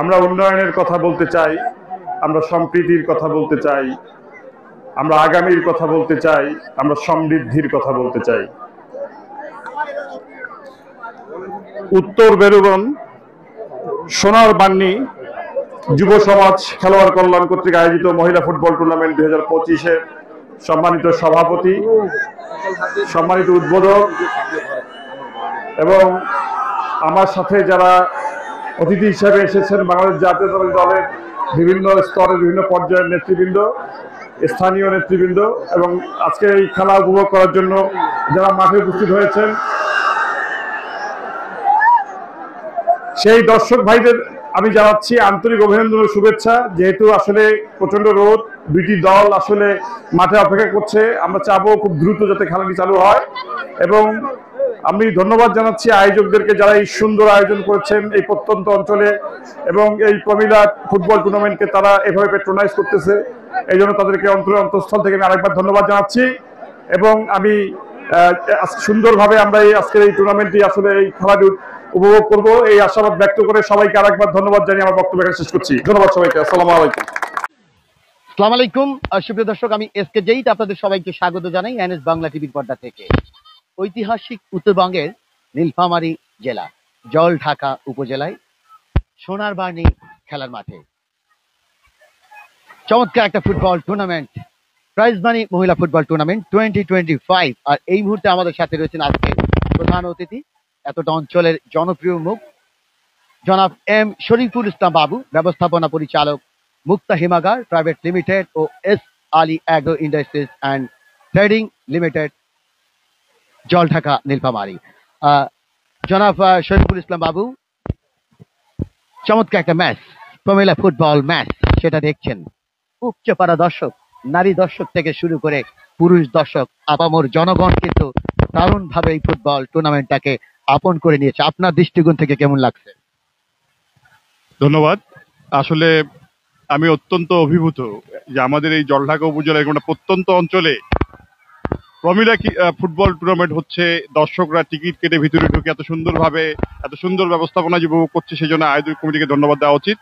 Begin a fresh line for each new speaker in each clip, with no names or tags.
আমরা উন্নয়নের কথা বলতে চাই, আমরা সম্প্রীতির কথা বলতে চাই, আমরা আগামীর কথা বলতে চাই, আমরা সমৃদ্ধির কথা বলতে চাই। উত্তর বেরুবন সোনার বান্নি যুব সমাজ খেলোয়াড় কল্যাণ কর্তৃক আয়োজিত মহিলা ফুটবল টুর্নামেন্ট 2025-এর সম্মানিত সভাপতি, সম্মানিত উদ্বোধক এবং আমার সাথে যারা অতিথি হিসেবে এসেছেন বাংলাদেশ জাতীয়তাবাদী দলের বিভিন্ন স্তরের বিভিন্ন পর্যায়ের নেতৃবৃন্দ, স্থানীয় নেতৃবৃন্দ এবং আজকে এই খেলা উপভোগ করার জন্য যারা মাঠে উপস্থিত হয়েছেন, সেই দর্শক ভাইদের আমি জানাচ্ছি আন্তরিক অভিনন্দন ও শুভেচ্ছা। যেহেতু আসলে প্রচন্ড রোদ, দুইটি দল আসলে মাঠে অপেক্ষা করছে, আমরা চাবো খুব দ্রুত যাতে খেলাটি চালু হয়। এবং আমি ধন্যবাদ জানাচ্ছি আয়োজকদেরকে যারা এই সুন্দর আয়োজন করেছেন এই প্রত্যন্ত অঞ্চলে এবং এই প্রমিলা ফুটবল টুর্নামেন্টকে তারা এভাবে পেট্রোনাইজ করতেছে, এই জন্য তাদেরকে অন্তঃস্থল থেকে আমি আরেকবার ধন্যবাদ জানাচ্ছি। এবং আমি সুন্দরভাবে আমরা আজকের এই টুর্নামেন্টটি আসলে এই খেলাটি উপভোগ করব এই আশাবাদ ব্যক্ত করে সবাইকে আরেকবার ধন্যবাদ জানিয়ে আমার বক্তব্য শেষ করছি। ধন্যবাদ সবাইকে। আসসালামু আলাইকুম।
আসসালামু আলাইকুম সুপ্রিয় দর্শক, আমি এসকে জেইদ আপনাদের সবাইকে স্বাগত জানাই এনএস বাংলা টিভির পর্দা থেকে। ঐতিহাসিক উত্তরবঙ্গের নীলফামারী জেলা জলঢাকা উপজেলায় সোনার বার্নি খেলার মাঠে চমৎকার একটা ফুটবল টুর্নামেন্ট, প্রাইজ মানি মহিলা ফুটবল টুর্নামেন্ট 2025। আর এই মুহূর্তে আমাদের সাথে রয়েছেন আজকে প্রধান অতিথি, এতটা অঞ্চলের জনপ্রিয় মুখ জনাব এম শরীফুল ইসলাম বাবু, ব্যবস্থাপনা পরিচালক মুক্তা হিমাগার প্রাইভেট লিমিটেড ও S Ali agro industries and trading limited, Jaldhaka Nilphamari. জনাব শরীফুল ইসলাম বাবু, চমৎকার একটা ম্যাচ, প্রমিলা ফুটবল ম্যাচ, সেটা দেখছেন। উপচে পড়া দর্শক, নারী দর্শক থেকে শুরু করে পুরুষ দর্শক, আপামর জনগণ কিন্তু দারুণভাবে এই ফুটবল টুর্নামেন্টটাকে আপন করে নিয়েছে। আপনার দৃষ্টিকোণ থেকে কেমন লাগছে?
ধন্যবাদ। আসলে আমি অত্যন্ত অভিভূত যে আমাদের এই জলঢাকা উপজেলার একটা প্রত্যন্ত অঞ্চলে প্রমিলা ফুটবল টুর্নামেন্ট হচ্ছে। দর্শকরা টিকিট কেটে ভিতরে ঢুকে এত সুন্দরভাবে এত সুন্দর ব্যবস্থাপনা যে উপভোগ করছে, সেই জন্য আয়োজক কমিটিকে ধন্যবাদ দেওয়া উচিত।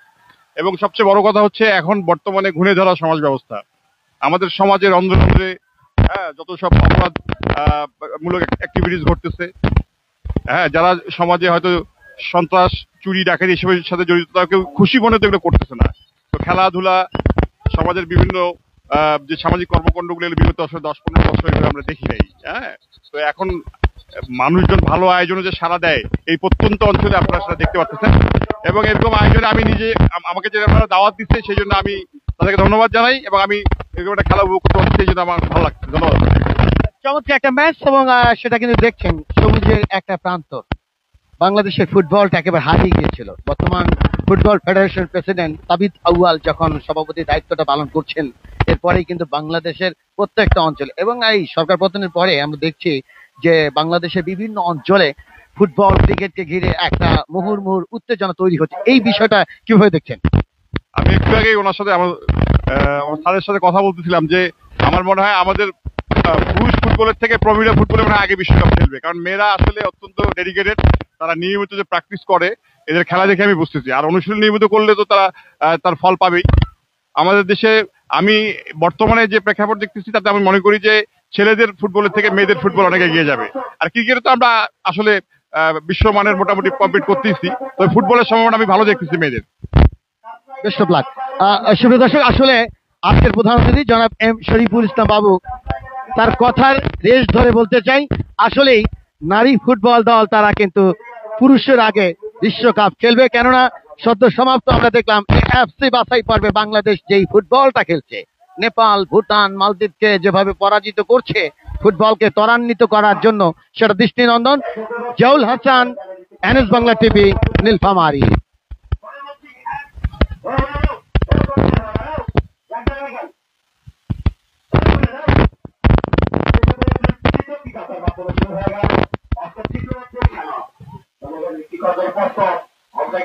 এবং সবচেয়ে বড় কথা হচ্ছে এখন বর্তমানে ঘুরে ধরা সমাজ ব্যবস্থা, আমাদের সমাজের অন্ধে যত সব অপরাধ মূলক অ্যাক্টিভিটিস ঘটতেছে, যারা সমাজে হয়তো সন্ত্রাস, চুরি, ডাকাতি এসবের সাথে জড়িত, তারা কেউ খুশি মনে তো এগুলো করতেছে না। তো খেলাধুলা, সমাজের বিভিন্ন যে সামাজিক কর্মকাণ্ডগুলো বিগত 10-15 বছর ধরে আমরা দেখি নাই। তো এখন মানুষজন ভালো আয়োজনে যে সাড়া দেয় এই প্রত্যন্ত অঞ্চলে আপনারা সেটা দেখতে পাচ্ছেন। এবং এরকম আয়োজনে আমি নিজে, আমাকে যে আপনারা দাওয়াত দিচ্ছে সেই জন্য আমি তাদেরকে ধন্যবাদ জানাই এবং আমি এরকম একটা খেলা উপভোগ করতে পারছি, সেই জন্য আমার ভালো লাগছে। ধন্যবাদ।
চমৎকার একটা ম্যাচ এবং সেটা কিন্তু দেখছেন সবুজের একটা প্রান্ত। বাংলাদেশের ফুটবলটা একেবারে হারিয়ে গিয়েছিল। বর্তমান ফুটবল ফেডারেশন প্রেসিডেন্ট তাবিদ আউয়াল যখন সভাপতির দায়িত্বটা পালন করছেন, এরপরেই কিন্তু বাংলাদেশের প্রত্যেকটা অঞ্চলে এবং এই সরকার পতনের পরে আমরা দেখছি যে বাংলাদেশের বিভিন্ন অঞ্চলে ফুটবল ক্রিকেটকে ঘিরে একটা মুহুর্মুহুর উত্তেজনা তৈরি হচ্ছে। এই বিষয়টা কিভাবে দেখছেন?
আমি একটু আগে ওনার সাথে আমার স্যারের সাথে কথা বলতেছিলাম যে আমার মনে হয় আমাদের পুরুষ ফুটবলের থেকে প্রমিলা ফুটবলে মনে হয় আগে বিশ্বকাপ খেলবে, কারণ মেয়েরা আসলে অত্যন্ত ডেডিকেটেড, তারা নিয়মিত যে প্র্যাকটিস করে এদের খেলা দেখে আমি বুঝতেছি। আর অনুশীলন নিয়মিত করলে তো তারা তার ফল পাবেই। আমাদের দেশে আমি বর্তমানে যে প্রেক্ষাপট দেখতেছি তাতে আমি মনে করি যে ছেলেদের ফুটবলের থেকে মেয়েদের ফুটবল অনেক এগিয়ে যাবে। আর ক্রিকেটে তো আমরা আসলে বিশ্বমানের মোটামুটি কমপ্লিট করতেছি, তো ফুটবলের সম্ভাবনা আমি ভালো দেখতেছি মেয়েদের।
Best of luck. সুপ্রিয় দর্শক, আসলে আজকের প্রধান অতিথি জনাব এম শরীফুল ইসলাম বাবু, তার কথার রেশ ধরে বলতে চাই, আসলেই নারী ফুটবল দল তারা কিন্তু পুরুষের আগে বিশ্বকাপ খেলবে। কেননা সদ্য সমাপ্ত আমরা দেখলাম এএফসি বাছাই পর্বে বাংলাদেশ যেই ফুটবলটা খেলছে, নেপাল, ভুটান, মালদ্বীপকে যেভাবে পরাজিত করছে ফুটবলকে ত্বরান্বিত করার জন্য, সেটা দৃষ্টিনন্দন। Zaul Hasan, NS Bangla TV, Nilphamari.
Because of the